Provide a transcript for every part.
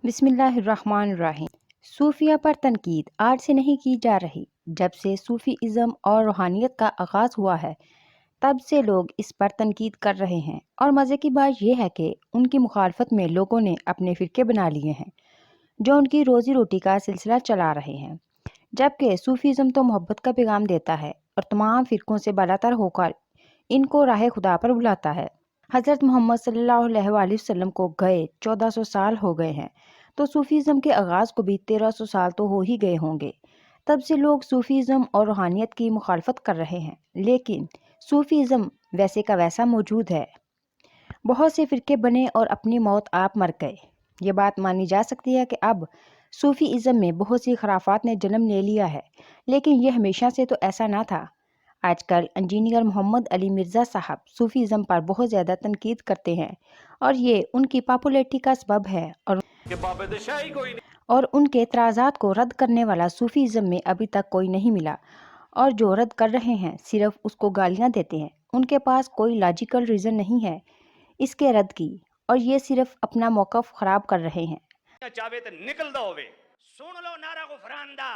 بسم اللہ الرحمن الرحیم۔ صوفیہ پر تنقید آج سے نہیں کی جا رہی۔ جب سے صوفی ازم اور روحانیت کا آغاز ہوا ہے تب سے لوگ اس پر تنقید کر رہے ہیں، اور مزے کی بات یہ ہے کہ ان کی مخالفت میں لوگوں نے اپنے فرقے بنا لیے ہیں جو ان کی روزی روٹی کا سلسلہ چلا رہے ہیں، جبکہ صوفی ازم تو محبت کا پیغام دیتا ہے اور تمام فرقوں سے بالاتر ہو کر ان کو راہ خدا پر بلاتا ہے۔ حضرت محمد صلی اللہ علیہ وآلہ وسلم کو گئے 1400 سال ہو گئے ہیں، تو صوفیزم کے آغاز کو بھی 1300 سال تو ہو ہی گئے ہوں گے۔ تب سے لوگ صوفیزم اور روحانیت کی مخالفت کر رہے ہیں، لیکن صوفیزم ویسے کا ویسا موجود ہے۔ بہت سے فرقے بنے اور اپنی موت آپ مر گئے۔ یہ بات مانی جا سکتی ہے کہ اب صوفی ازم میں بہت سی خرافات نے جنم لے لیا ہے، لیکن یہ ہمیشہ سے تو ایسا نہ تھا۔ آج کل انجینئر محمد علی مرزا صاحب صوفی ازم پر بہت زیادہ تنقید کرتے ہیں، اور یہ ان کی پاپولیرٹی کا سبب ہے، اور ان کے اعتراضات کو رد کرنے والا صوفی ازم میں ابھی تک کوئی نہیں ملا، اور جو رد کر رہے ہیں صرف اس کو گالیاں دیتے ہیں۔ ان کے پاس کوئی لاجیکل ریزن نہیں ہے اس کے رد کی، اور یہ صرف اپنا موقف خراب کر رہے ہیں۔ چاہے تو نکل دا ہوئے سن لو نعرہ غفران دا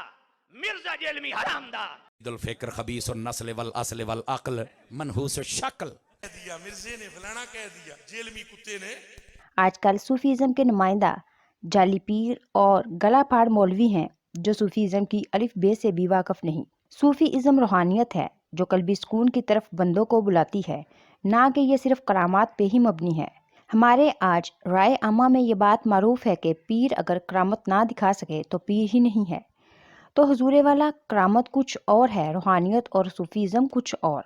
مرزا جیلمی حرام دا دل فکر خبیث النسل والاصل والعقل منحوس الشکل مرزے نے فلانا کہہ دیا، جیلمی کتے نے۔ آج کل صوفیزم کے نمائندہ جعلی پیر اور گلا پھاڑ مولوی ہیں جو صوفیزم کی الف بے سے بھی واقف نہیں۔ صوفی ازم روحانیت ہے جو قلبی سکون کی طرف بندوں کو بلاتی ہے، نہ کہ یہ صرف کرامات پہ ہی مبنی ہے۔ ہمارے آج رائے عامہ میں یہ بات معروف ہے کہ پیر اگر کرامت نہ دکھا سکے تو پیر ہی نہیں ہے۔ تو حضور والا کرامت کچھ اور ہے، روحانیت اور صوفیزم کچھ اور۔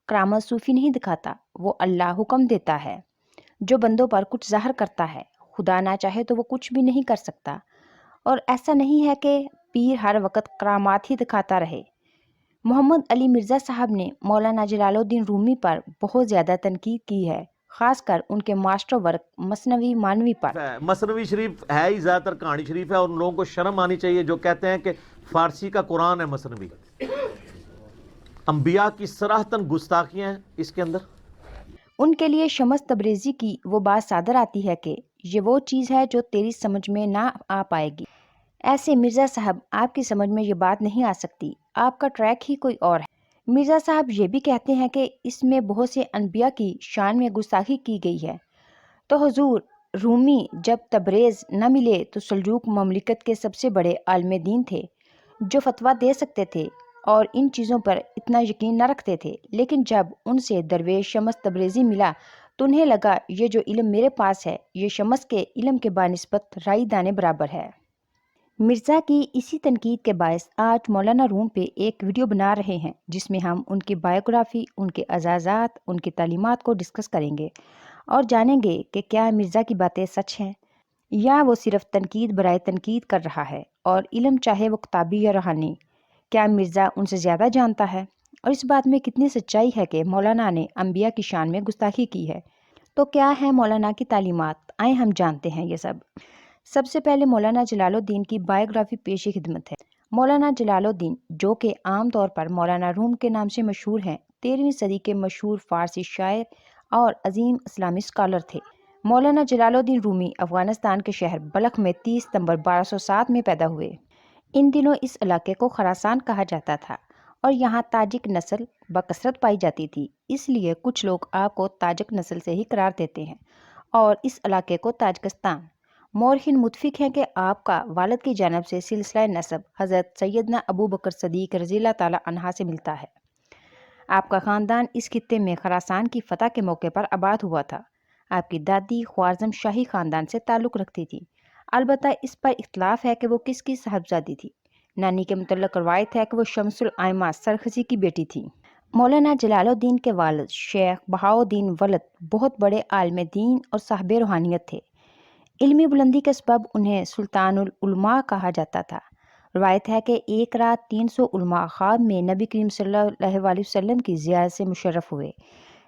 کرامت صوفی نہیں دکھاتا، وہ اللہ حکم دیتا ہے جو بندوں پر کچھ ظاہر کرتا ہے۔ خدا نہ چاہے تو وہ کچھ بھی نہیں کر سکتا، اور ایسا نہیں ہے کہ پیر ہر وقت کرامات ہی دکھاتا رہے۔ محمد علی مرزا صاحب نے مولانا جلال الدین رومی پر بہت زیادہ تنقید کی ہے، خاص کر ان کے ماسٹر ورک مثنوی مانوی پر۔ مثنوی شریف ہے ہی زیادہ تر کہانی شریف ہے، اور ان لوگوں کو شرم آنی چاہیے جو کہتے ہیں کہ فارسی کا قرآن ہے مثنوی۔ انبیاء کی صراحتاً گستاخیاں ہیں اس کے اندر۔ ان کے لیے شمس تبریزی کی وہ بات صادر آتی ہے کہ یہ وہ چیز ہے جو تیری سمجھ میں نہ آ پائے گی۔ ایسے مرزا صاحب آپ کی سمجھ میں یہ بات نہیں آ سکتی، آپ کا ٹریک ہی کوئی اور ہے۔ مرزا صاحب یہ بھی کہتے ہیں کہ اس میں بہت سے انبیاء کی شان میں گستاخی کی گئی ہے۔ تو حضور رومی جب تبریز نہ ملے تو سلجوق مملکت کے سب سے بڑے عالم دین تھے جو فتویٰ دے سکتے تھے اور ان چیزوں پر اتنا یقین نہ رکھتے تھے، لیکن جب ان سے درویش شمس تبریزی ملا تو انہیں لگا یہ جو علم میرے پاس ہے یہ شمس کے علم کے بانسبت رائی دانے برابر ہے۔ مرزا کی اسی تنقید کے باعث آج مولانا روم پہ ایک ویڈیو بنا رہے ہیں جس میں ہم ان کی بائیوگرافی، ان کے اعزازات، ان کی تعلیمات کو ڈسکس کریں گے اور جانیں گے کہ کیا مرزا کی باتیں سچ ہیں یا وہ صرف تنقید برائے تنقید کر رہا ہے، اور علم چاہے وہ کتابی یا روحانی، کیا مرزا ان سے زیادہ جانتا ہے، اور اس بات میں کتنی سچائی ہے کہ مولانا نے انبیاء کی شان میں گستاخی کی ہے۔ تو کیا ہے مولانا کی تعلیمات، آئیں ہم جانتے ہیں یہ سب۔ سب سے پہلے مولانا جلال الدین کی بائیوگرافی پیش خدمت ہے۔ مولانا جلال الدین جو کہ عام طور پر مولانا روم کے نام سے مشہور ہیں، 13ویں صدی کے مشہور فارسی شاعر اور عظیم اسلامی اسکالر تھے۔ مولانا جلال الدین رومی افغانستان کے شہر بلخ میں 30 ستمبر 1207 میں پیدا ہوئے۔ ان دنوں اس علاقے کو خراسان کہا جاتا تھا، اور یہاں تاجک نسل بکثرت پائی جاتی تھی، اس لیے کچھ لوگ آپ کو تاجک نسل سے ہی قرار دیتے ہیں اور اس علاقے کو تاجکستان۔ مورخین متفق ہیں کہ آپ کا والد کی جانب سے سلسلہ نسب حضرت سیدنا ابو بکر صدیق رضی اللہ تعالی عنہ سے ملتا ہے۔ آپ کا خاندان اس خطے میں خراسان کی فتح کے موقع پر آباد ہوا تھا۔ آپ کی دادی خوارزم شاہی خاندان سے تعلق رکھتی تھی، البتہ اس پر اختلاف ہے کہ وہ کس کی صاحبزادی تھی۔ نانی کے متعلق روایت ہے کہ وہ شمس الائمہ سرخسی کی بیٹی تھی۔ مولانا جلال الدین کے والد شیخ بہاؤالدین ولد بہت بڑے عالم دین اور صاحب روحانیت تھے۔ علمی بلندی کے سبب انہیں سلطان العلماء کہا جاتا تھا۔ روایت ہے کہ ایک رات 300 علماء خواب میں نبی کریم صلی اللہ علیہ وسلم کی زیارت سے مشرف ہوئے،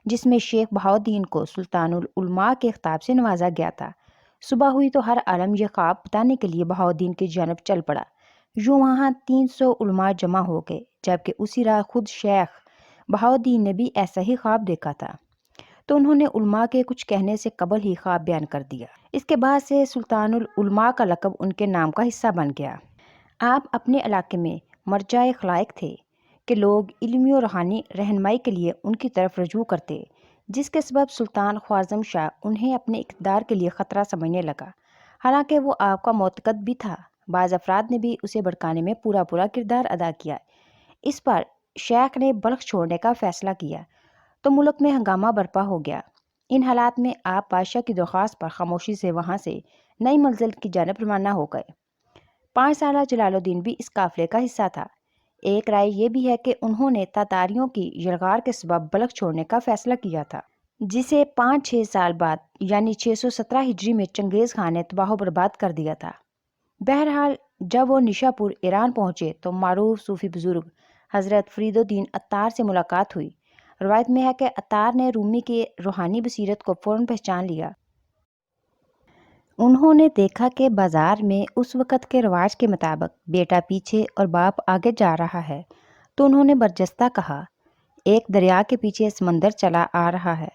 جس میں شیخ بہاؤالدین کو سلطان العلماء کے خطاب سے نوازا گیا تھا۔ صبح ہوئی تو ہر عالم یہ خواب بتانے کے لیے بہاؤالدین کی جانب چل پڑا۔ یوں وہاں 300 علماء جمع ہو گئے، جبکہ اسی رات خود شیخ بہاؤالدین نے بھی ایسا ہی خواب دیکھا تھا۔ تو انہوں نے علماء کے کچھ کہنے سے قبل ہی خواب بیان کر دیا۔ اس کے بعد سے سلطان العلماء کا لقب ان کے نام کا حصہ بن گیا۔ آپ اپنے علاقے میں مرجع خلائق تھے کہ لوگ علمی و روحانی رہنمائی کے لیے ان کی طرف رجوع کرتے، جس کے سبب سلطان خوارزم شاہ انہیں اپنے اقتدار کے لیے خطرہ سمجھنے لگا، حالانکہ وہ آپ کا معتقد بھی تھا۔ بعض افراد نے بھی اسے بھڑکانے میں پورا کردار ادا کیا۔ اس پر شیخ نے بلخ چھوڑنے کا فیصلہ کیا تو ملک میں ہنگامہ برپا ہو گیا۔ ان حالات میں آپ بادشاہ کی درخواست پر خاموشی سے وہاں سے نئی منزل کی جانب روانہ ہو گئے۔ 5 سالہ جلال الدین بھی اس قافلے کا حصہ تھا۔ ایک رائے یہ بھی ہے کہ انہوں نے تاتاریوں کی یلغار کے سبب بلخ چھوڑنے کا فیصلہ کیا تھا، جسے 5-6 سال بعد یعنی 617 ہجری میں چنگیز خان نے تباہ و برباد کر دیا تھا۔ بہرحال جب وہ نشاپور ایران پہنچے تو معروف صوفی بزرگ حضرت فرید الدین عطار سے ملاقات ہوئی۔ روایت میں ہے کہ عطار نے رومی کے روحانی بصیرت کو فوراً پہچان لیا۔ انہوں نے دیکھا کہ بازار میں اس وقت کے رواج کے مطابق بیٹا پیچھے اور باپ آگے جا رہا ہے، تو انہوں نے برجستہ کہا، ایک دریا کے پیچھے سمندر چلا آ رہا ہے۔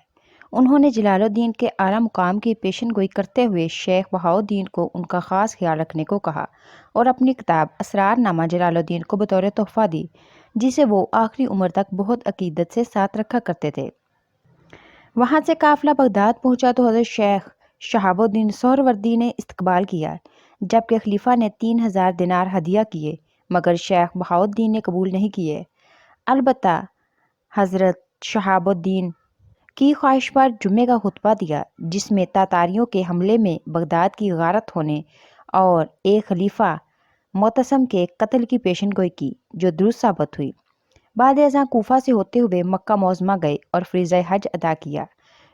انہوں نے جلال الدین کے اعلیٰ مقام کی پیشن گوئی کرتے ہوئے شیخ بہاؤالدین کو ان کا خاص خیال رکھنے کو کہا اور اپنی کتاب اسرار نامہ جلال الدین کو بطور تحفہ دی، جسے وہ آخری عمر تک بہت عقیدت سے ساتھ رکھا کرتے تھے۔ وہاں سے قافلہ بغداد پہنچا تو حضرت شیخ شہاب الدین سہروردی نے استقبال کیا، جبکہ خلیفہ نے 3000 دینار ہدیہ کیے، مگر شیخ بہاؤالدین نے قبول نہیں کیے۔ البتہ حضرت شہاب الدین کی خواہش پر جمعے کا خطبہ دیا، جس میں تاتاریوں کے حملے میں بغداد کی غارت ہونے اور ایک خلیفہ معتصم کے قتل کی پیشن گوئی کی، جو درست ثابت ہوئی۔ بعد ازاں کوفہ سے ہوتے ہوئے مکہ معظمہ گئے اور فریضہ حج ادا کیا۔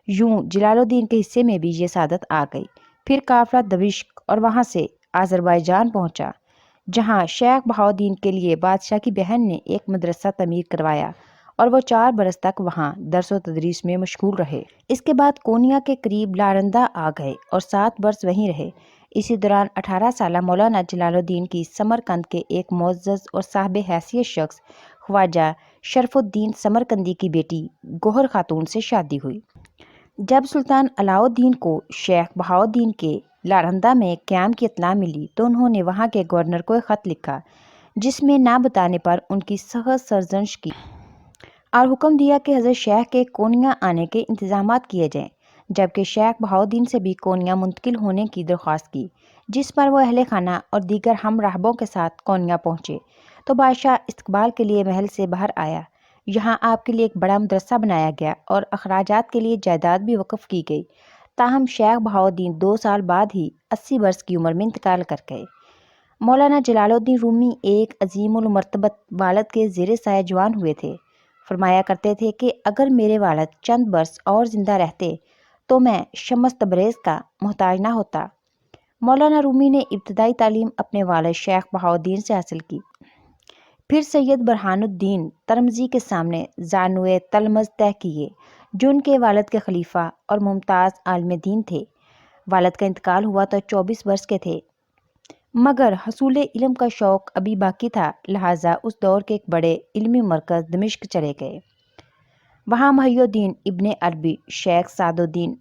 یوں جلال الدین کے حصے میں بھی یہ سعادت آ گئی۔ پھر قافلہ دمشق اور وہاں سے آذربائیجان پہنچا، جہاں شیخ بہاؤالدین کے لیے بادشاہ کی بہن نے ایک مدرسہ تعمیر کروایا اور وہ 4 برس تک وہاں درس و تدریس میں مشغول رہے۔ اس کے بعد کونیا کے قریب لارندہ آ گئے اور 7 برس وہیں رہے۔ اسی دوران 18 سالہ مولانا جلال الدین کی سمرقند کے ایک معزز اور صاحب حیثیت شخص خواجہ شرف الدین سمرقندی کی بیٹی گوہر خاتون سے شادی ہوئی۔ جب سلطان علاء الدین کو شیخ بہاؤالدین کے لارندہ میں قیام کی اطلاع ملی تو انہوں نے وہاں کے گورنر کو ایک خط لکھا، جس میں نہ بتانے پر ان کی سخت سرزنش کی اور حکم دیا کہ حضرت شیخ کے کونیا آنے کے انتظامات کیے جائیں، جبکہ شیخ بہاؤالدین سے بھی کونیا منتقل ہونے کی درخواست کی، جس پر وہ اہل خانہ اور دیگر ہم راہبوں کے ساتھ کونیا پہنچے تو بادشاہ استقبال کے لیے محل سے باہر آیا۔ یہاں آپ کے لیے ایک بڑا مدرسہ بنایا گیا اور اخراجات کے لیے جائیداد بھی وقف کی گئی۔ تاہم شیخ بہاؤالدین 2 سال بعد ہی 80 برس کی عمر میں انتقال کر گئے۔ مولانا جلال الدین رومی ایک عظیم المرتبت والد کے زیر سایہ جوان ہوئے تھے۔ فرمایا کرتے تھے کہ اگر میرے والد چند برس اور زندہ رہتے تو میں شمس تبریز کا محتاج نہ ہوتا۔ مولانا رومی نے ابتدائی تعلیم اپنے والد شیخ بہاؤالدین سے حاصل کی، پھر سید برہان الدین ترمذی کے سامنے زانوئے تلمذ طے کیے، جو ان کے والد کے خلیفہ اور ممتاز عالم دین تھے۔ والد کا انتقال ہوا تو 24 برس کے تھے، مگر حصول علم کا شوق ابھی باقی تھا، لہٰذا اس دور کے ایک بڑے علمی مرکز دمشق چلے گئے۔ وہاں محی الدین ابن عربی، شیخ سعد الدین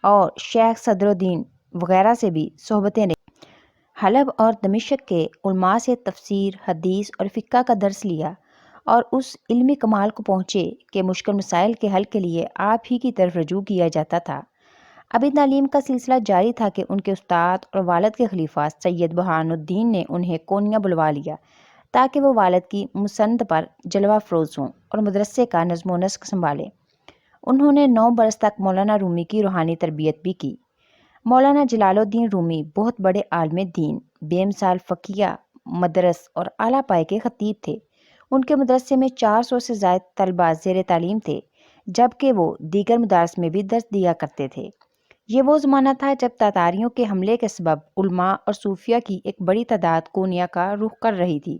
اور شیخ صدر الدین وغیرہ سے بھی صحبتیں رہیں۔ حلب اور دمشق کے علماء سے تفسیر، حدیث اور فقہ کا درس لیا اور اس علمی کمال کو پہنچے کہ مشکل مسائل کے حل کے لیے آپ ہی کی طرف رجوع کیا جاتا تھا۔ ابھی تعلیم کا سلسلہ جاری تھا کہ ان کے استاد اور والد کے خلیفہ سید برہان الدین نے انہیں کونیا بلوا لیا تاکہ وہ والد کی مسند پر جلوہ افروز ہوں اور مدرسے کا نظم و نسق سنبھالیں۔ انہوں نے 9 برس تک مولانا رومی کی روحانی تربیت بھی کی۔ مولانا جلال الدین رومی بہت بڑے عالم دین، بے مثال فقیہ، مدرس اور اعلیٰ پائے کے خطیب تھے۔ ان کے مدرسے میں 400 سے زائد طلباء زیر تعلیم تھے، جبکہ وہ دیگر مدارس میں بھی درس دیا کرتے تھے۔ یہ وہ زمانہ تھا جب تاتاریوں کے حملے کے سبب علماء اور صوفیہ کی ایک بڑی تعداد کونیا کا رخ کر رہی تھی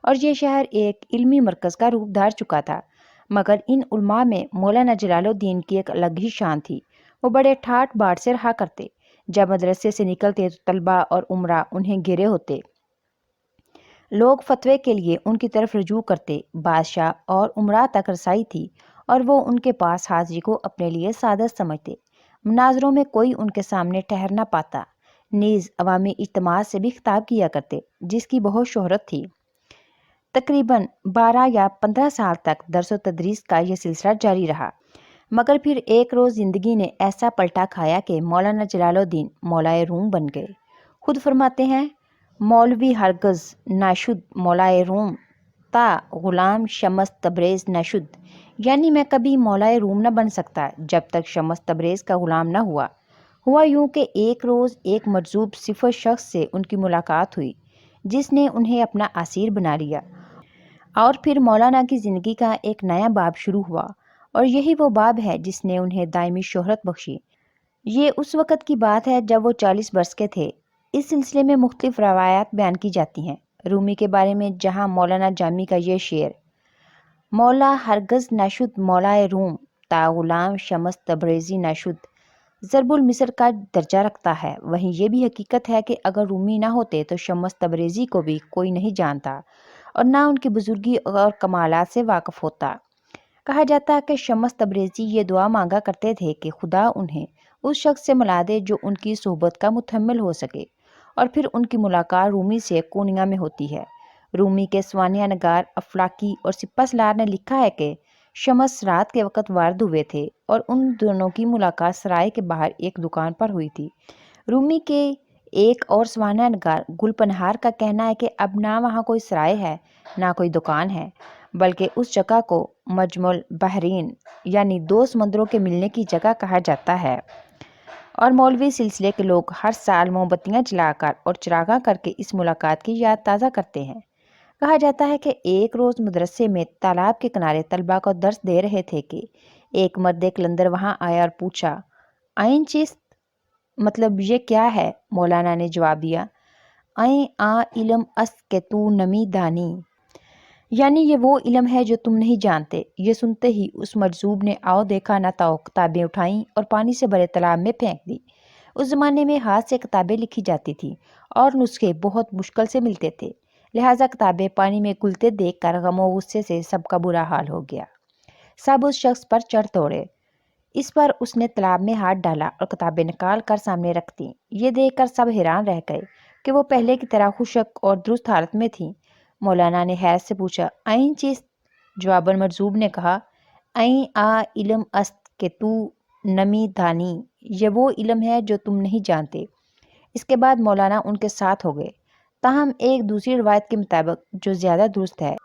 اور یہ شہر ایک علمی مرکز کا روپ دھار چکا تھا، مگر ان علماء میں مولانا جلال الدین کی ایک الگ ہی شان تھی۔ وہ بڑے ٹھاٹ باٹ سے رہا کرتے، جب مدرسے سے نکلتے تو طلباء اور عمرہ انہیں گھیرے ہوتے، لوگ فتوے کے لیے ان کی طرف رجوع کرتے، بادشاہ اور عمرہ تک رسائی تھی اور وہ ان کے پاس حاضری کو اپنے لیے سعادت سمجھتے۔ مناظروں میں کوئی ان کے سامنے ٹھہر نہ پاتا، نیز عوامی اجتماع سے بھی خطاب کیا کرتے جس کی بہت شہرت تھی۔ تقریباً 12 یا 15 سال تک درس و تدریس کا یہ سلسلہ جاری رہا، مگر پھر ایک روز زندگی نے ایسا پلٹا کھایا کہ مولانا جلال الدین مولائے روم بن گئے۔ خود فرماتے ہیں، مولوی ہرگز ناشد مولائے روم تا غلام شمس تبریز نشد، یعنی میں کبھی مولائے روم نہ بن سکتا جب تک شمس تبریز کا غلام نہ ہوا۔ ہوا یوں کہ ایک روز ایک مجذوب صفر شخص سے ان کی ملاقات ہوئی جس نے انہیں اپنا اسیر بنا لیا، اور پھر مولانا کی زندگی کا ایک نیا باب شروع ہوا، اور یہی وہ باب ہے جس نے انہیں دائمی شہرت بخشی۔ یہ اس وقت کی بات ہے جب وہ 40 برس کے تھے۔ اس سلسلے میں مختلف روایات بیان کی جاتی ہیں رومی کے بارے میں، جہاں مولانا جامی کا یہ شعر مولا ہرگز نشد مولائے روم تا غلام شمس تبریزی نشد ضرب المثل کا درجہ رکھتا ہے، وہیں یہ بھی حقیقت ہے کہ اگر رومی نہ ہوتے تو شمس تبریزی کو بھی کوئی نہیں جانتا اور نہ ان کی بزرگی اور کمالات سے واقف ہوتا۔ کہا جاتا ہے کہ شمس تبریزی یہ دعا مانگا کرتے تھے کہ خدا انہیں اس شخص سے ملا دے جو ان کی صحبت کا متحمل ہو سکے، اور پھر ان کی ملاقات رومی سے کونیا میں ہوتی ہے۔ رومی کے سوانح نگار افلاکی اور سپہ سالار نے لکھا ہے کہ شمس رات کے وقت وارد ہوئے تھے اور ان دونوں کی ملاقات سرائے کے باہر ایک دکان پر ہوئی تھی۔ رومی کے ایک اور سوانح نگار گل پنہار کا کہنا ہے کہ اب نہ وہاں کوئی سرائے ہے نہ کوئی دکان ہے، بلکہ اس جگہ کو مجمع البحرین یعنی 2 سمندروں کے ملنے کی جگہ کہا جاتا ہے، اور مولوی سلسلے کے لوگ ہر سال موم بتیاں جلا کر اور چراغاں کر کے اس ملاقات کی یاد تازہ کرتے ہیں۔ کہا جاتا ہے کہ ایک روز مدرسے میں تالاب کے کنارے طلباء کو درس دے رہے تھے کہ ایک مرد قلندر وہاں آیا اور پوچھا، "این چیست؟ مطلب یہ کیا ہے؟" مولانا نے جواب دیا، "این آ علم است کہ تو نمی دانی، یعنی یہ وہ علم ہے جو تم نہیں جانتے۔ یہ سنتے ہی اس مجذوب نے آؤ دیکھا نہ تاؤ کتابیں اٹھائیں اور پانی سے بھرے تالاب میں پھینک دی۔ اس زمانے میں ہاتھ سے کتابیں لکھی جاتی تھی اور نسخے بہت مشکل سے ملتے تھے، لہٰذا کتابیں پانی میں گلتے دیکھ کر غم و غصے سے سب کا برا حال ہو گیا۔ سب اس شخص پر چڑھ دوڑے۔ اس پر اس نے تالاب میں ہاتھ ڈالا اور کتابیں نکال کر سامنے رکھ دیں۔ یہ دیکھ کر سب حیران رہ گئے کہ وہ پہلے کی طرح خشک اور درست حالت میں تھیں۔ مولانا نے حیرت سے پوچھا، "این چیست؟" جواباً مجذوب نے کہا، "این آ علم است کہ تو نمی دانی، یہ وہ علم ہے جو تم نہیں جانتے۔ اس کے بعد مولانا ان کے ساتھ ہو گئے۔ تاہم ایک دوسری روایت کے مطابق جو زیادہ درست ہے،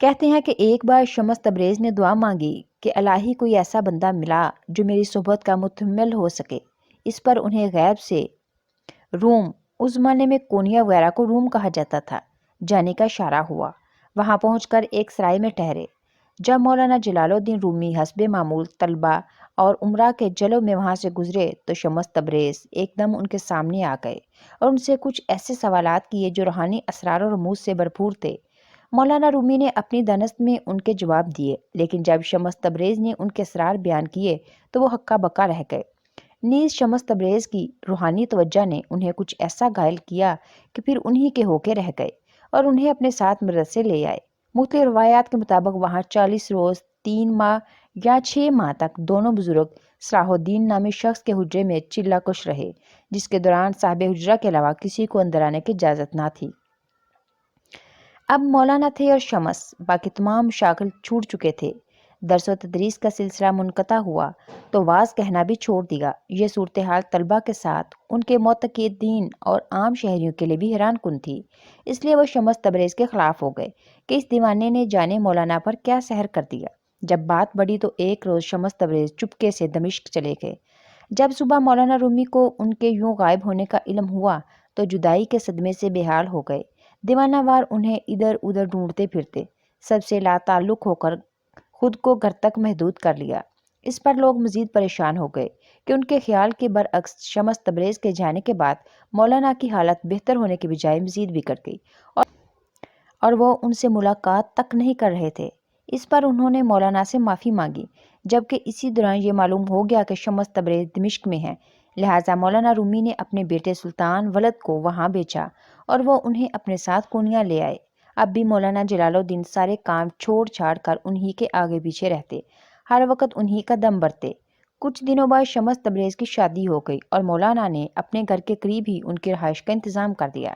کہتے ہیں کہ ایک بار شمس تبریز نے دعا مانگی کہ الہی کوئی ایسا بندہ ملا جو میری صحبت کا متحمل ہو سکے۔ اس پر انہیں غیب سے روم، اس زمانے میں کونیا وغیرہ کو روم کہا جاتا تھا، جانے کا اشارہ ہوا۔ وہاں پہنچ کر ایک سرائے میں ٹھہرے۔ جب مولانا جلال الدین رومی حسب معمول طلباء اور عمرا کے جلو میں وہاں سے گزرے تو شمس تبریز ایک دم ان کے سامنے آ گئے اور ان سے کچھ ایسے سوالات کیے جو روحانی اسرار و رموز سے بھرپور تھے۔ مولانا رومی نے اپنی دانست میں ان کے جواب دیے، لیکن جب شمس تبریز نے ان کے اسرار بیان کیے تو وہ ہکا بکا رہ گئے۔ نیز شمس تبریز کی روحانی توجہ نے انہیں کچھ ایسا گائل کیا کہ پھر انہی کے ہو کے رہ گئے اور انہیں اپنے ساتھ مدرسے لے آئے۔ مختلف روایات کے مطابق وہاں 40 روز 3 ماہ یا 6 ماہ تک دونوں بزرگ صلاح الدین نامی شخص کے حجرے میں چلہ کش رہے، جس کے دوران صاحب حجرہ کے علاوہ کسی کو اندر آنے کی اجازت نہ تھی۔ اب مولانا تھے اور شمس، باقی تمام مشاغل چھوٹ چکے تھے۔ درس و تدریس کا سلسلہ منقطع ہوا تو واز کہنا بھی چھوڑ دیا۔ یہ صورتحال طلباء کے ساتھ ان کے معتقدین اور عام شہریوں کے لیے بھی حیران کن تھی، اس لیے وہ شمس تبریز کے خلاف ہو گئے کہ اس دیوانے نے جانے مولانا پر کیا سحر کر دیا۔ جب بات بڑھی تو ایک روز شمس تبریز چپکے سے دمشق چلے گئے۔ جب صبح مولانا رومی کو ان کے یوں غائب ہونے کا علم ہوا تو جدائی کے صدمے سے بے حال ہو گئے۔ دیوانہ وار انہیں ادھر ادھر ڈھونڈتے پھرتے، سب سے لا تعلق ہو کر خود کو گھر تک محدود کر لیا۔ اس پر لوگ مزید پریشان ہو گئے کہ ان کے خیال کے برعکس شمس تبریز کے جانے کے بعد مولانا کی حالت بہتر ہونے کے بجائے مزید بگڑ گئی اور وہ ان سے ملاقات تک نہیں کر رہے تھے۔ اس پر انہوں نے مولانا سے معافی مانگی، جبکہ اسی دوران یہ معلوم ہو گیا کہ شمس تبریز دمشق میں ہیں، لہٰذا مولانا رومی نے اپنے بیٹے سلطان ولد کو وہاں بھیجا اور وہ انہیں اپنے ساتھ کونیا لے آئے۔ اب بھی مولانا جلال الدین سارے کام چھوڑ چھاڑ کر انہی کے آگے پیچھے رہتے، ہر وقت انہی کا دم بھرتے۔ کچھ دنوں بعد شمس تبریز کی شادی ہو گئی اور مولانا نے اپنے گھر کے قریب ہی ان کی رہائش کا انتظام کر دیا۔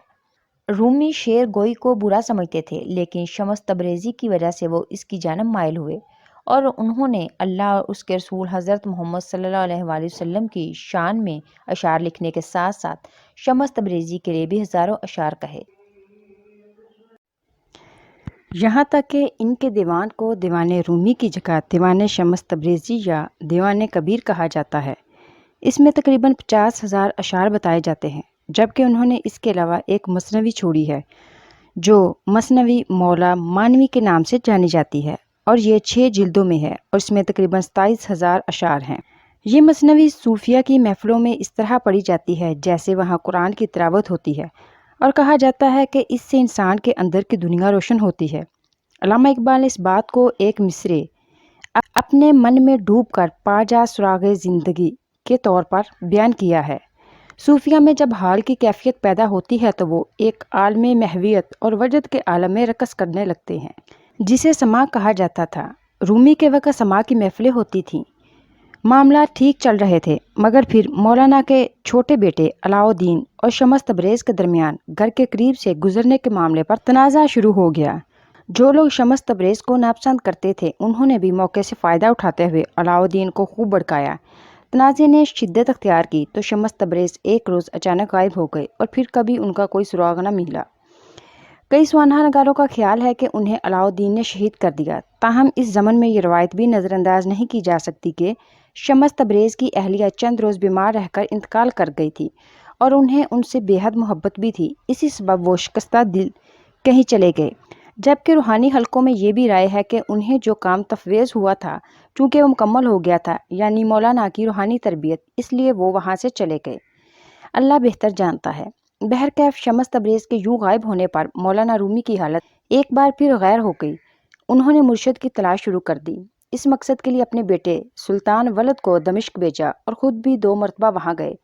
رومی شعر گوئی کو برا سمجھتے تھے، لیکن شمس تبریزی کی وجہ سے وہ اس کی جانب مائل ہوئے اور انہوں نے اللہ اور اس کے رسول حضرت محمد صلی اللہ علیہ وآلہ وسلم کی شان میں اشعار لکھنے کے ساتھ ساتھ شمس تبریزی کے لیے بھی ہزاروں اشعار کہے، یہاں تک کہ ان کے دیوان کو دیوان رومی کی جگہ دیوان شمس تبریزی یا دیوان کبیر کہا جاتا ہے۔ اس میں تقریباً 50,000 اشعار بتائے جاتے ہیں، جبکہ انہوں نے اس کے علاوہ ایک مثنوی چھوڑی ہے جو مثنوی مولا مانوی کے نام سے جانی جاتی ہے، اور یہ 6 جلدوں میں ہے اور اس میں تقریباً 27,000 اشعار ہیں۔ یہ مثنوی صوفیہ کی محفلوں میں اس طرح پڑھی جاتی ہے جیسے وہاں قرآن کی تلاوت ہوتی ہے، اور کہا جاتا ہے کہ اس سے انسان کے اندر کی دنیا روشن ہوتی ہے۔ علامہ اقبال نے اس بات کو ایک مصرعے اپنے من میں ڈوب کر پا جا سراغ زندگی کے طور پر بیان کیا ہے۔ صوفیہ میں جب حال کی کیفیت پیدا ہوتی ہے تو وہ ایک عالم محویت اور وجد کے عالم میں رقص کرنے لگتے ہیں، جسے سماع کہا جاتا تھا۔ رومی کے وقت سماع کی محفلیں ہوتی تھیں، معاملات ٹھیک چل رہے تھے، مگر پھر مولانا کے چھوٹے بیٹے علاؤ الدین اور شمس تبریز کے درمیان گھر کے قریب سے گزرنے کے معاملے پر تنازع شروع ہو گیا۔ جو لوگ شمس تبریز کو ناپسند کرتے تھے انہوں نے بھی موقع سے فائدہ اٹھاتے ہوئے علاؤ الدین کو خوب بھڑکایا۔ تنازع نے شدت اختیار کی تو شمس تبریز ایک روز اچانک غائب ہو گئے اور پھر کبھی ان کا کوئی سراغ نہ ملا۔ کئی سوانح نگاروں کا خیال ہے کہ انہیں علاؤ الدین نے شہید کر دیا، تاہم اس زمن میں یہ روایت بھی نظر انداز نہیں کی جا سکتی کہ شمس تبریز کی اہلیہ چند روز بیمار رہ کر انتقال کر گئی تھی اور انہیں ان سے بے حد محبت بھی تھی، اسی سبب وہ شکستہ دل کہیں چلے گئے۔ جبکہ روحانی حلقوں میں یہ بھی رائے ہے کہ انہیں جو کام تفویض ہوا تھا چونکہ وہ مکمل ہو گیا تھا، یعنی مولانا کی روحانی تربیت، اس لیے وہ وہاں سے چلے گئے۔ اللہ بہتر جانتا ہے۔ بہرکیف شمس تبریز کے یوں غائب ہونے پر مولانا رومی کی حالت ایک بار پھر غیر ہو گئی۔ انہوں نے مرشد کی تلاش شروع کر دی۔ اس مقصد کے لیے اپنے بیٹے سلطان ولد کو دمشق بھیجا اور خود بھی 2 مرتبہ وہاں گئے۔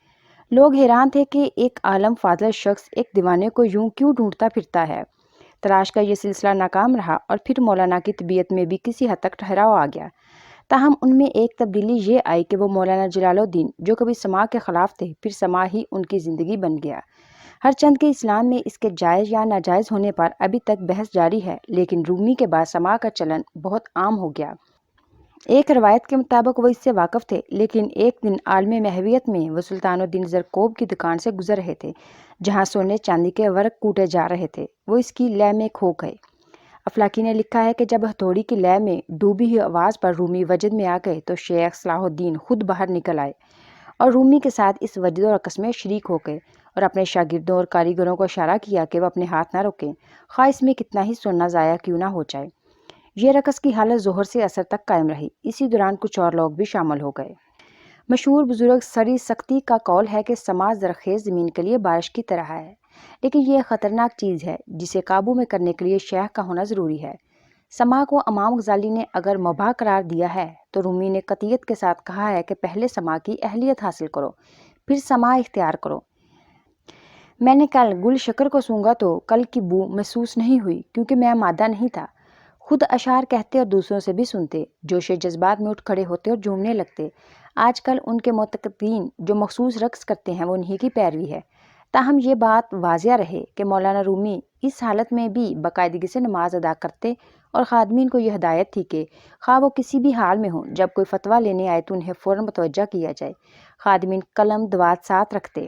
لوگ حیران تھے کہ ایک عالم فاضل شخص ایک دیوانے کو یوں کیوں ڈھونڈتا پھرتا ہے۔ تلاش کا یہ سلسلہ ناکام رہا اور پھر مولانا کی طبیعت میں بھی کسی حد تک ٹھہراؤ آ گیا۔ تاہم ان میں ایک تبدیلی یہ آئی کہ وہ مولانا جلال الدین جو کبھی سماع کے خلاف تھے، پھر سماع ہی ان کی زندگی بن گیا۔ ہر چند کے اسلام میں اس کے جائز یا ناجائز ہونے پر ابھی تک بحث جاری ہے، لیکن رومی کے بعد سماع کا چلن بہت عام ہو گیا۔ ایک روایت کے مطابق وہ اس سے واقف تھے، لیکن ایک دن عالم محویت میں وہ سلطان الدین زرکوب کی دکان سے گزر رہے تھے جہاں سونے چاندی کے ورق کوٹے جا رہے تھے۔ وہ اس کی لے میں کھو گئے۔ افلاکی نے لکھا ہے کہ جب ہتھوڑی کی لے میں ڈوبی ہوئی آواز پر رومی وجد میں آ گئے تو شیخ صلاح الدین خود باہر نکل آئے اور رومی کے ساتھ اس وجد و رقص میں شریک ہو گئے اور اپنے شاگردوں اور کاریگروں کو اشارہ کیا کہ وہ اپنے ہاتھ نہ روکیں، خواہ اس میں کتنا ہی سونا ضائع کیوں نہ ہو جائے۔ یہ رقص کی حالت ظہر سے عصر تک قائم رہی۔ اسی دوران کچھ اور لوگ بھی شامل ہو گئے۔ مشہور بزرگ سری سختی کا قول ہے کہ سماع زرخیز زمین کے لیے بارش کی طرح ہے، لیکن یہ خطرناک چیز ہے جسے قابو میں کرنے کے لیے شیخ کا ہونا ضروری ہے۔ سماع کو امام غزالی نے اگر مباح قرار دیا ہے تو رومی نے قطعیت کے ساتھ کہا ہے کہ پہلے سماع کی اہلیت حاصل کرو، پھر سماع اختیار کرو۔ میں نے کل گل شکر کو سونگا تو کل کی بو محسوس نہیں ہوئی کیونکہ میں مادہ نہیں تھا۔ خود اشعار کہتے اور دوسروں سے بھی سنتے، جوش جذبات میں اٹھ کھڑے ہوتے اور جھومنے لگتے۔ آج کل ان کے معتقدین جو مخصوص رقص کرتے ہیں وہ انہی کی پیروی ہے۔ تاہم یہ بات واضح رہے کہ مولانا رومی اس حالت میں بھی باقاعدگی سے نماز ادا کرتے اور خادمین کو یہ ہدایت تھی کہ خواہ وہ کسی بھی حال میں ہوں، جب کوئی فتویٰ لینے آئے تو انہیں فوراً متوجہ کیا جائے۔ خادمین قلم دوات ساتھ رکھتے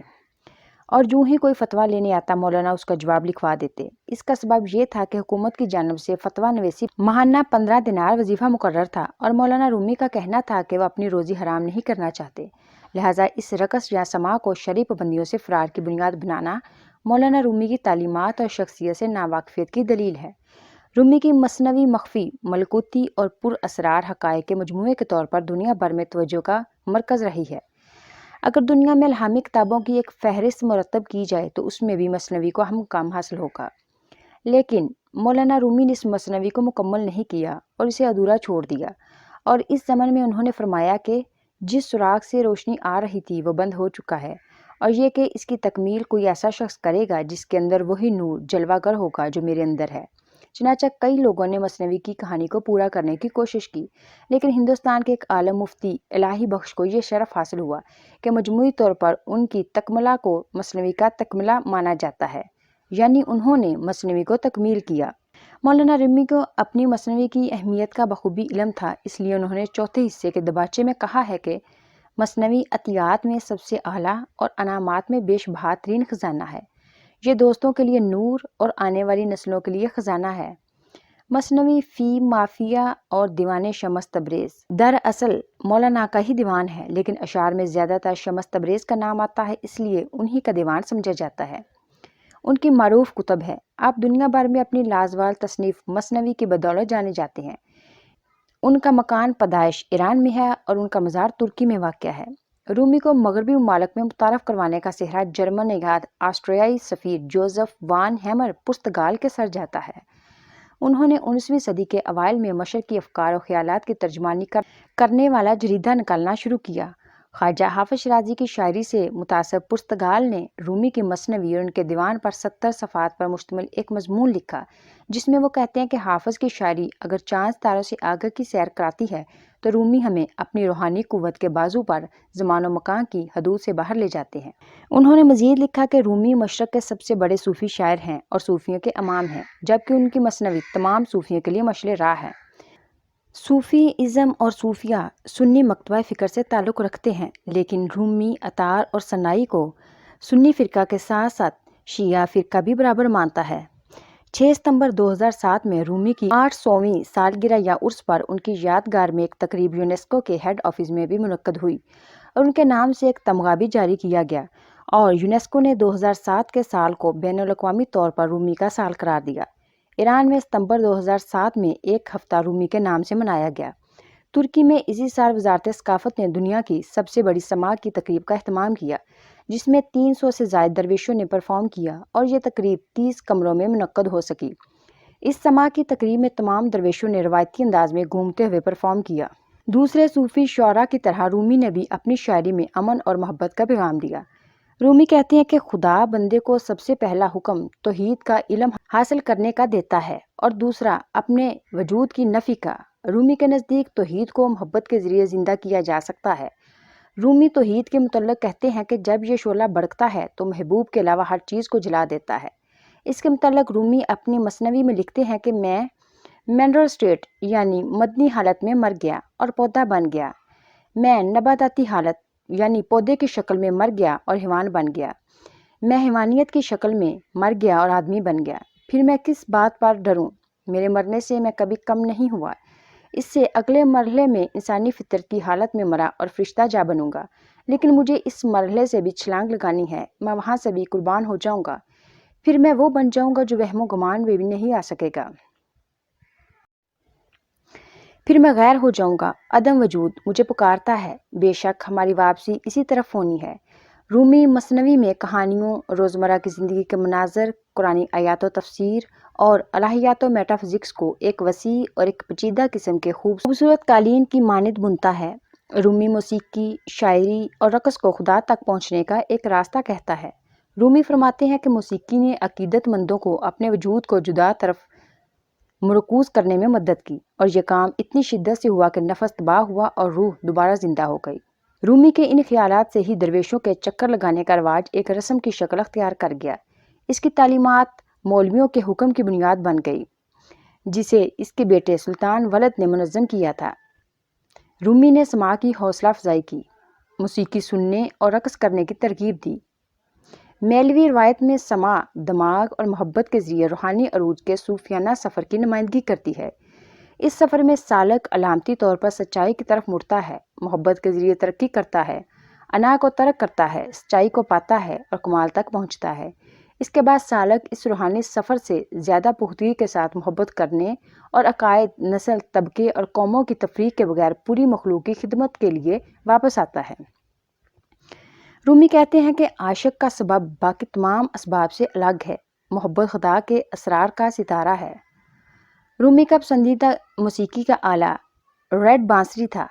اور جو ہی کوئی فتویٰ لینے آتا مولانا اس کا جواب لکھوا دیتے۔ اس کا سبب یہ تھا کہ حکومت کی جانب سے فتویٰ نویسی ماہانہ 15 دینار وظیفہ مقرر تھا اور مولانا رومی کا کہنا تھا کہ وہ اپنی روزی حرام نہیں کرنا چاہتے، لہٰذا اس رقص یا سماع کو شرعی پابندیوں سے فرار کی بنیاد بنانا مولانا رومی کی تعلیمات اور شخصیت سے ناواقفیت کی دلیل ہے۔ رومی کی مثنوی مخفی، ملکوتی اور پر اسرار حقائق کے مجموعے کے طور پر دنیا بھر میں توجہ کا مرکز رہی ہے۔ اگر دنیا میں الہامی کتابوں کی ایک فہرست مرتب کی جائے تو اس میں بھی مثنوی کو اہم مقام حاصل ہوگا، لیکن مولانا رومی نے اس مثنوی کو مکمل نہیں کیا اور اسے ادھورا چھوڑ دیا، اور اس زمن میں انہوں نے فرمایا کہ جس سراغ سے روشنی آ رہی تھی وہ بند ہو چکا ہے، اور یہ کہ اس کی تکمیل کوئی ایسا شخص کرے گا جس کے اندر وہی نور جلوہ گر ہوگا جو میرے اندر ہے۔ چنانچہ کئی لوگوں نے مثنوی کی کہانی کو پورا کرنے کی کوشش کی، لیکن ہندوستان کے ایک عالم مفتی الہی بخش کو یہ شرف حاصل ہوا کہ مجموعی طور پر ان کی تکملہ کو مثنوی کا تکملہ مانا جاتا ہے، یعنی انہوں نے مثنوی کو تکمیل کیا۔ مولانا رومی کو اپنی مثنوی کی اہمیت کا بخوبی علم تھا، اس لیے انہوں نے چوتھے حصے کے دباچے میں کہا ہے کہ مثنوی عطیات میں سب سے اعلیٰ اور انعامات میں بیش بہا ترین خزانہ ہے۔ یہ دوستوں کے لیے نور اور آنے والی نسلوں کے لیے خزانہ ہے۔ مثنوی فی مافیہ اور دیوان شمس تبریز دراصل مولانا کا ہی دیوان ہے، لیکن اشعار میں زیادہ تر شمس تبریز کا نام آتا ہے، اس لیے انہی کا دیوان سمجھا جاتا ہے۔ ان کی معروف کتب ہے۔ آپ دنیا بھر میں اپنی لازوال تصنیف مثنوی کی بدولت جانے جاتے ہیں۔ ان کا مکان پیدائش ایران میں ہے اور ان کا مزار ترکی میں واقع ہے۔ رومی کو مغربی ممالک میں متعارف کروانے کا سہرا جرمن نژاد آسٹریائی سفیر جوزف وان ہیمر پرتگال کے سر جاتا ہے۔ انہوں نے 19ویں صدی کے اوائل میں مشرقی افکار و خیالات کی ترجمانی کرنے والا جریدہ نکالنا شروع کیا۔ خواجہ حافظ شیرازی کی شاعری سے متاثر پرتگال نے رومی کی مثنوی اور ان کے دیوان پر 70 صفحات پر مشتمل ایک مضمون لکھا، جس میں وہ کہتے ہیں کہ حافظ کی شاعری اگر چاند تاروں سے آگے کی سیر کراتی ہے تو رومی ہمیں اپنی روحانی قوت کے بازو پر زمان و مکان کی حدود سے باہر لے جاتے ہیں۔ انہوں نے مزید لکھا کہ رومی مشرق کے سب سے بڑے صوفی شاعر ہیں اور صوفیوں کے امام ہیں، جبکہ ان کی مثنوی تمام صوفیوں کے لیے مشعل راہ ہے۔ صوفی ازم اور صوفیہ سنی مکتبہ فکر سے تعلق رکھتے ہیں، لیکن رومی عطار اور سنائی کو سنی فرقہ کے ساتھ ساتھ شیعہ فرقہ بھی برابر مانتا ہے۔ 6 ستمبر 2007 میں رومی کی 800ویں سالگرہ یا عرس پر ان کی یادگار میں ایک تقریب یونیسکو کے ہیڈ آفس میں بھی منعقد ہوئی اور ان کے نام سے ایک تمغہ بھی جاری کیا گیا، اور یونیسکو نے 2007 کے سال کو بین الاقوامی طور پر رومی کا سال قرار دیا۔ ایران میں ستمبر 2007 میں ایک ہفتہ رومی کے نام سے منایا گیا۔ ترکی میں اسی سال وزارت ثقافت نے دنیا کی سب سے بڑی سماعت کی تقریب کا اہتمام کیا، جس میں 300 سے زائد درویشوں نے پرفارم کیا، اور یہ تقریب 30 کمروں میں منعقد ہو سکی۔ اس سماعت کی تقریب میں تمام درویشوں نے روایتی انداز میں گھومتے ہوئے پرفارم کیا۔ دوسرے صوفی شعراء کی طرح رومی نے بھی اپنی شاعری میں امن اور محبت کا پیغام دیا۔ رومی کہتے ہیں کہ خدا بندے کو سب سے پہلا حکم توحید کا علم حاصل کرنے کا دیتا ہے اور دوسرا اپنے وجود کی نفی کا۔ رومی کے نزدیک توحید کو محبت کے ذریعے زندہ کیا جا سکتا ہے۔ رومی توحید کے متعلق کہتے ہیں کہ جب یہ شعلہ بھڑکتا ہے تو محبوب کے علاوہ ہر چیز کو جلا دیتا ہے۔ اس کے متعلق رومی اپنی مثنوی میں لکھتے ہیں کہ میں منرل اسٹیٹ یعنی مدنی حالت میں مر گیا اور پودا بن گیا، میں نباتاتی حالت یعنی پودے کی شکل میں مر گیا اور حیوان بن گیا، میں حیوانیت کی شکل میں مر گیا اور آدمی بن گیا، پھر میں کس بات پر ڈروں؟ میرے مرنے سے میں کبھی کم نہیں ہوا۔ اس سے اگلے مرحلے میں انسانی فطرت کی حالت میں مرا اور فرشتہ جا بنوں گا، لیکن مجھے اس مرحلے سے بھی چھلانگ لگانی ہے، میں وہاں سے بھی قربان ہو جاؤں گا، پھر میں وہ بن جاؤں گا جو وہم و گمان میں بھی نہیں آ سکے گا، پھر میں غیر ہو جاؤں گا، عدم وجود مجھے پکارتا ہے، بے شک ہماری واپسی اسی طرف ہونی ہے۔ رومی مثنوی میں کہانیوں، روزمرہ کی زندگی کے مناظر، قرآنی آیات و تفسیر اور الہیات و میٹا فزکس کو ایک وسیع اور ایک پیچیدہ قسم کے خوبصورت قالین کی مانند بنتا ہے۔ رومی موسیقی، شاعری اور رقص کو خدا تک پہنچنے کا ایک راستہ کہتا ہے۔ رومی فرماتے ہیں کہ موسیقی نے عقیدت مندوں کو اپنے وجود کو جدا طرف مرکوز کرنے میں مدد کی، اور یہ کام اتنی شدت سے ہوا کہ نفس تباہ ہوا اور روح دوبارہ زندہ ہو گئی۔ رومی کے ان خیالات سے ہی درویشوں کے چکر لگانے کا رواج ایک رسم کی شکل اختیار کر گیا۔ اس کی تعلیمات مولویوں کے حکم کی بنیاد بن گئی، جسے اس کے بیٹے سلطان ولد نے منظم کیا تھا۔ رومی نے سماع کی حوصلہ افزائی کی، موسیقی سننے اور رقص کرنے کی ترغیب دی۔ میلوی روایت میں سماع دماغ اور محبت کے ذریعے روحانی عروج کے صوفیانہ سفر کی نمائندگی کرتی ہے۔ اس سفر میں سالک علامتی طور پر سچائی کی طرف مڑتا ہے، محبت کے ذریعے ترقی کرتا ہے، انا کو ترک کرتا ہے، سچائی کو پاتا ہے اور کمال تک پہنچتا ہے۔ اس کے بعد سالک اس روحانی سفر سے زیادہ پختگی کے ساتھ محبت کرنے اور عقائد، نسل، طبقے اور قوموں کی تفریق کے بغیر پوری مخلوق کی خدمت کے لیے واپس آتا ہے۔ رومی کہتے ہیں کہ عاشق کا سبب باقی تمام اسباب سے الگ ہے، محبت خدا کے اسرار کا ستارہ ہے۔ رومی کا پسندیدہ موسیقی کا آلہ ریڈ بانسری تھا۔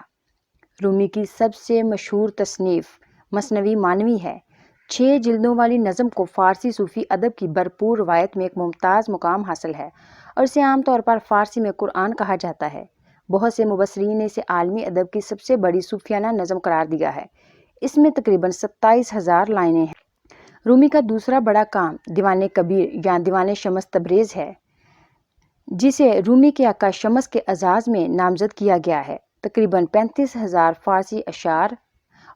رومی کی سب سے مشہور تصنیف مثنوی معنوی ہے۔ 6 جلدوں والی نظم کو فارسی صوفی ادب کی بھرپور روایت میں ایک ممتاز مقام حاصل ہے اور اسے عام طور پر فارسی میں قرآن کہا جاتا ہے۔ بہت سے مبصرین نے اسے عالمی ادب کی سب سے بڑی صوفیانہ نظم قرار دیا ہے۔ اس میں تقریباً 27,000 لائنیں ہیں۔ رومی کا دوسرا بڑا کام دیوان کبیر یا دیوان شمس تبریز ہے، جسے رومی کے آقا شمس کے اعزاز میں نامزد کیا گیا ہے۔ تقریباً 35,000 فارسی اشعار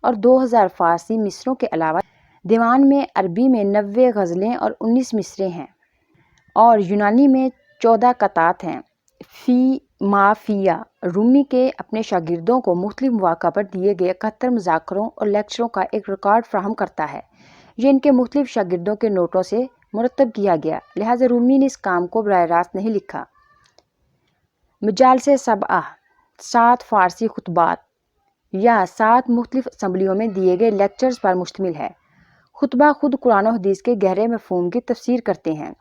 اور 2,000 فارسی مصروں کے علاوہ دیوان میں عربی میں 90 غزلیں اور 19 مصرے ہیں اور یونانی میں 14 قطعات ہیں۔ فی ما فیہ رومی کے اپنے شاگردوں کو مختلف مواقع پر دیے گئے 71 مذاکروں اور لیکچروں کا ایک ریکارڈ فراہم کرتا ہے۔ یہ ان کے مختلف شاگردوں کے نوٹوں سے مرتب کیا گیا، لہٰذا رومی نے اس کام کو براہ راست نہیں لکھا۔ مجالس سبعہ 7 فارسی خطبات یا 7 مختلف اسمبلیوں میں دیے گئے لیکچرز پر مشتمل ہے۔ خطبہ خود قرآن و حدیث کے گہرے مفہوم کی تفسیر کرتے ہیں۔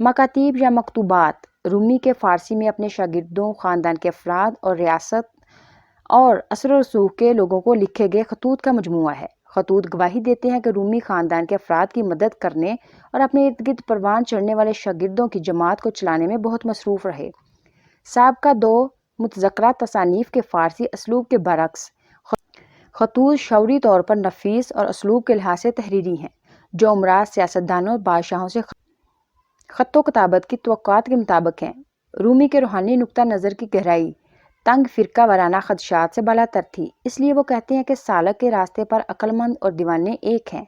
مکاتیب یا مکتوبات رومی کے فارسی میں اپنے شاگردوں، خاندان کے افراد اور ریاست اور اثر و رسوخ کے لوگوں کو لکھے گئے خطوط کا مجموعہ ہے۔ خطوط گواہی دیتے ہیں کہ رومی خاندان کے افراد کی مدد کرنے اور اپنے ارد گرد پروان چڑھنے والے شاگردوں کی جماعت کو چلانے میں بہت مصروف رہے۔ سابقہ 2 متذکرہ تصانیف کے فارسی اسلوب کے برعکس خطوط شعوری طور پر نفیس اور اسلوب کے لحاظ سے تحریری ہیں، جو امراء، سیاستدانوں اور بادشاہوں سے خط و کتابت کی توقعات کے مطابق ہیں۔ رومی کے روحانی نقطہ نظر کی گہرائی تنگ فرقہ وارانہ خدشات سے بالاتر تھی، اس لیے وہ کہتے ہیں کہ سالک کے راستے پر عقل مند اور دیوانے ایک ہیں،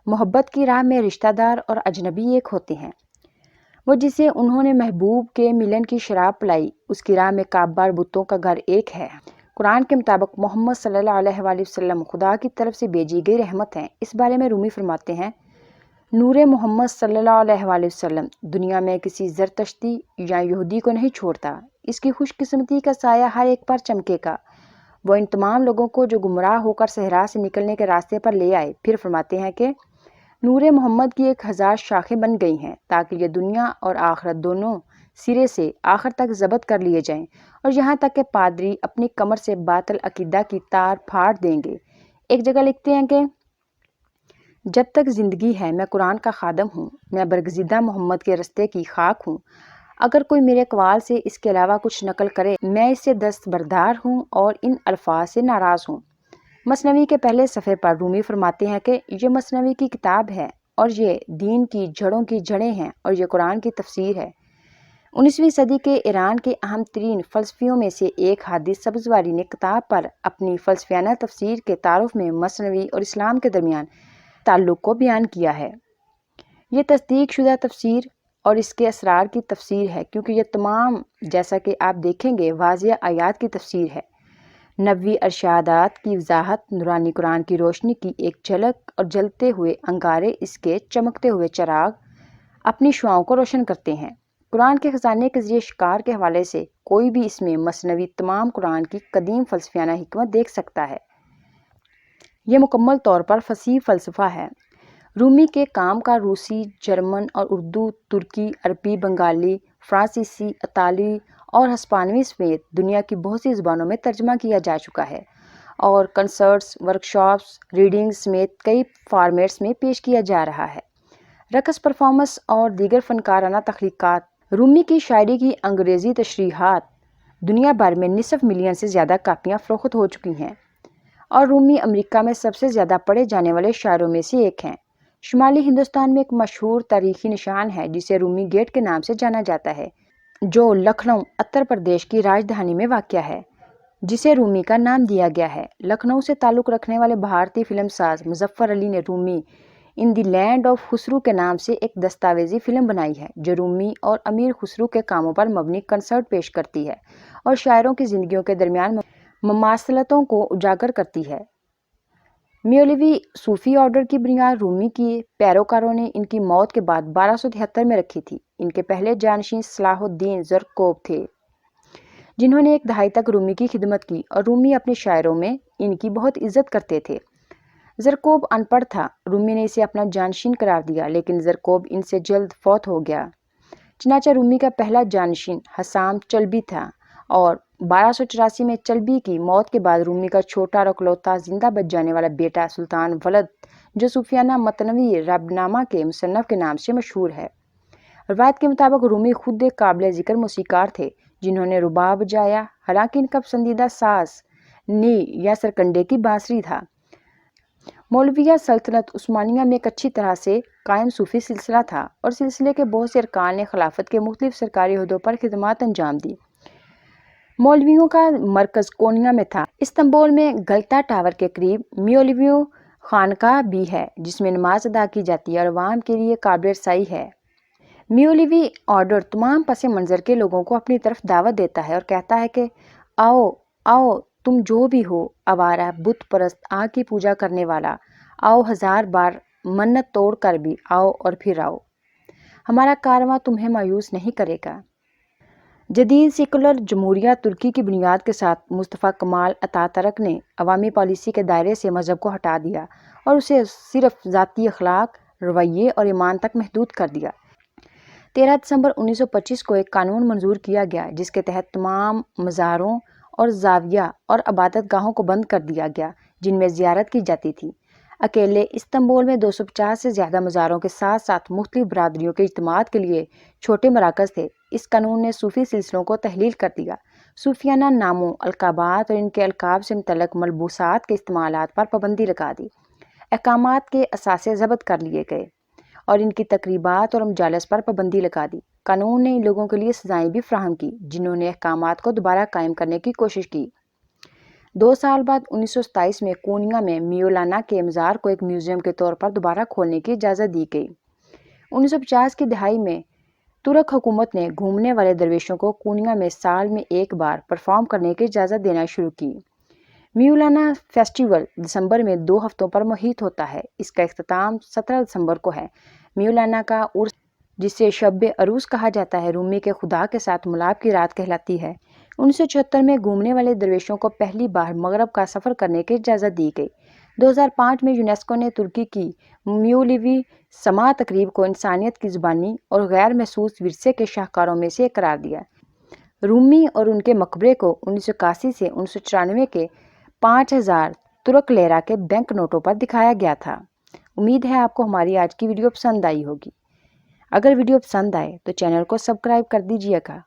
محبت کی راہ میں رشتہ دار اور اجنبی ایک ہوتے ہیں۔ وہ جسے انہوں نے محبوب کے ملن کی شراب پلائی، اس کی راہ میں کعبہ بتوں کا گھر ایک ہے۔ قرآن کے مطابق محمد صلی اللہ علیہ وآلہ وسلم خدا کی طرف سے بھیجی گئی رحمت ہیں۔ اس بارے میں رومی فرماتے ہیں، نور محمد صلی اللہ علیہ وآلہ وسلم دنیا میں کسی زرتشتی یا یہودی کو نہیں چھوڑتا، اس کی خوش قسمتی کا سایہ ہر ایک پر چمکے گا۔ وہ ان تمام لوگوں کو جو گمراہ ہو کر صحرا سے نکلنے کے راستے پر لے آئے۔ پھر فرماتے ہیں کہ نور محمد کی 1000 شاخیں بن گئی ہیں تاکہ یہ دنیا اور آخرت دونوں سرے سے آخر تک ضبط کر لیے جائیں، اور یہاں تک کہ پادری اپنی کمر سے باطل عقیدہ کی تار پھاڑ دیں گے۔ ایک جگہ لکھتے ہیں کہ جب تک زندگی ہے میں قرآن کا خادم ہوں، میں برگزیدہ محمد کے رستے کی خاک ہوں، اگر کوئی میرے اقوال سے اس کے علاوہ کچھ نقل کرے میں اس سے دستبردار ہوں اور ان الفاظ سے ناراض ہوں۔ مثنوی کے پہلے صفحے پر رومی فرماتے ہیں کہ یہ مثنوی کی کتاب ہے اور یہ دین کی جڑوں کی جڑیں ہیں اور یہ قرآن کی تفسیر ہے۔ 19ویں صدی کے ایران کے اہم ترین فلسفیوں میں سے ایک حادث سبزواری نے کتاب پر اپنی فلسفیانہ تفسیر کے تعارف میں مثنوی اور اسلام کے درمیان تعلق کو بیان کیا ہے۔ یہ تصدیق شدہ تفسیر اور اس کے اسرار کی تفسیر ہے، کیونکہ یہ تمام، جیسا کہ آپ دیکھیں گے، واضح آیات کی تفسیر ہے، نبوی ارشادات کی وضاحت، نورانی قرآن کی روشنی کی ایک جھلک، اور جلتے ہوئے انگارے اس کے چمکتے ہوئے چراغ اپنی شعاؤں کو روشن کرتے ہیں۔ قرآن کے خزانے کے ذریعے شکار کے حوالے سے کوئی بھی اس میں مثنوی تمام قرآن کی قدیم فلسفیانہ حکمت دیکھ سکتا ہے۔ یہ مکمل طور پر فصیح فلسفہ ہے۔ رومی کے کام کا روسی، جرمن اور اردو، ترکی، عربی، بنگالی، فرانسیسی، اطالوی اور ہسپانوی سمیت دنیا کی بہت سی زبانوں میں ترجمہ کیا جا چکا ہے اور کنسرٹس، ورکشاپس، ریڈنگز سمیت کئی فارمیٹس میں پیش کیا جا رہا ہے۔ رقص، پرفارمنس اور دیگر فنکارانہ تخلیقات۔ رومی کی شاعری کی انگریزی تشریحات دنیا بھر میں نصف ملین سے زیادہ کاپیاں فروخت ہو چکی ہیں اور رومی امریکہ میں سب سے زیادہ پڑھے جانے والے شاعروں میں سے ایک ہیں۔ شمالی ہندوستان میں ایک مشہور تاریخی نشان ہے جسے رومی گیٹ کے نام سے جانا جاتا ہے، جو لکھنؤ، اتر پردیش کی راجدھانی میں واقع ہے، جسے رومی کا نام دیا گیا ہے۔ لکھنؤ سے تعلق رکھنے والے بھارتی فلم ساز مظفر علی نے رومی ان دی لینڈ آف خسرو کے نام سے ایک دستاویزی فلم بنائی ہے، جو رومی اور امیر خسرو کے کاموں پر مبنی کنسرٹ پیش کرتی ہے اور شاعروں کی زندگیوں کے درمیان مماثلتوں کو اجاگر کرتی ہے۔ میولوی صوفی آرڈر کی بنیاد رومی کے پیروکاروں نے ان کی موت کے بعد 1273 میں رکھی تھی۔ ان کے پہلے جانشین صلاح الدین زرکوب تھے، جنہوں نے ایک دہائی تک رومی کی خدمت کی، اور رومی اپنے شاعروں میں ان کی بہت عزت کرتے تھے۔ زرکوب ان پڑھ تھا، رومی نے اسے اپنا جانشین قرار دیا، لیکن زرکوب ان سے جلد فوت ہو گیا۔ چنانچہ رومی کا پہلا جانشین حسام چلبی تھا، اور 1284 میں چلبی کی موت کے بعد رومی کا چھوٹا اور اکلوتا زندہ بچ جانے والا بیٹا سلطان ولد جو صوفیانہ متنوی ربنامہ کے مصنف کے نام سے مشہور ہے۔ روایت کے مطابق رومی خود ایک قابل ذکر موسیقار تھے جنہوں نے رباب بجایا، حالانکہ ان کا پسندیدہ ساز نی یا سرکنڈے کی بانسری تھا۔ مولویہ سلطنت عثمانیہ میں ایک اچھی طرح سے قائم صوفی سلسلہ تھا اور سلسلے کے بہت سے ارکان نے خلافت کے مختلف سرکاری عہدوں پر خدمات انجام دی۔ مولویوں کا مرکز کونیا میں تھا۔ استنبول میں گلتا ٹاور کے قریب میولویوں خانقاہ بھی ہے جس میں نماز ادا کی جاتی ہے اور عوام کے لیے قابل رسائی ہے۔ میولوی آرڈر تمام پس منظر کے لوگوں کو اپنی طرف دعوت دیتا ہے اور کہتا ہے کہ آؤ آؤ تم جو بھی ہو، آوارہ، بت پرست، آگ کی پوجا کرنے والا، آؤ 1000 بار منت توڑ کر بھی آؤ اور پھر آؤ، ہمارا کارواں تمہیں مایوس نہیں کرے گا۔ جدید سیکولر جمہوریہ ترکی کی بنیاد کے ساتھ مصطفیٰ کمال اتاترک نے عوامی پالیسی کے دائرے سے مذہب کو ہٹا دیا اور اسے صرف ذاتی اخلاق، رویے اور ایمان تک محدود کر دیا۔ 13 دسمبر 1925 کو ایک قانون منظور کیا گیا جس کے تحت تمام مزاروں اور زاویہ اور عبادت گاہوں کو بند کر دیا گیا جن میں زیارت کی جاتی تھی۔ اکیلے استنبول میں 250 سے زیادہ مزاروں کے ساتھ ساتھ مختلف برادریوں کے اجتماعات کے لیے چھوٹے مراکز تھے۔ اس قانون نے صوفی سلسلوں کو تحلیل کر دیا۔ صوفیانہ ناموں، القابات اور ان کے القاب سے متعلق ملبوسات کے استعمالات پر پابندی لگا دی۔ احکامات کے اثاثے ضبط کر لیے گئے اور ان کی تقریبات اور مجالس پر پابندی لگا دی۔ قانون نے ان لوگوں کے لیے سزائیں بھی فراہم کی جنہوں نے احکامات کو دوبارہ قائم کرنے کی کوشش کی۔ 2 سال بعد 1927 میں کونیا میں میولانا کے مزار کو ایک میوزیم کے طور پر دوبارہ کھولنے کی اجازت دی گئی۔ 1950 کی دہائی میں ترک حکومت نے گھومنے والے درویشوں کو کونیا میں سال میں ایک بار پرفارم کرنے کی اجازت دینا شروع کی۔ میولانا فیسٹیول دسمبر میں 2 ہفتوں پر محیط ہوتا ہے۔ اس کا اختتام 17 دسمبر کو ہے۔ میولانا کا عرس، جسے شب عروس کہا جاتا ہے، رومی کے خدا کے ساتھ ملاپ کی رات کہلاتی ہے۔ 1974 میں گھومنے والے درویشوں کو پہلی بار مغرب کا سفر کرنے کی اجازت دی گئی۔ 2005 میں یونیسکو نے ترکی کی میولوی سماع تقریب کو انسانیت کی زبانی اور غیر محسوس ورثے کے شاہکاروں میں سے ایک قرار دیا۔ رومی اور ان کے مقبرے کو 1981 سے 1994 کے 5000 ترک لیرہ کے بینک نوٹوں پر دکھایا گیا تھا۔ امید ہے آپ کو ہماری آج کی ویڈیو پسند آئی ہوگی۔ اگر ویڈیو پسند آئے تو چینل کو سبسکرائب کر دیجیے گا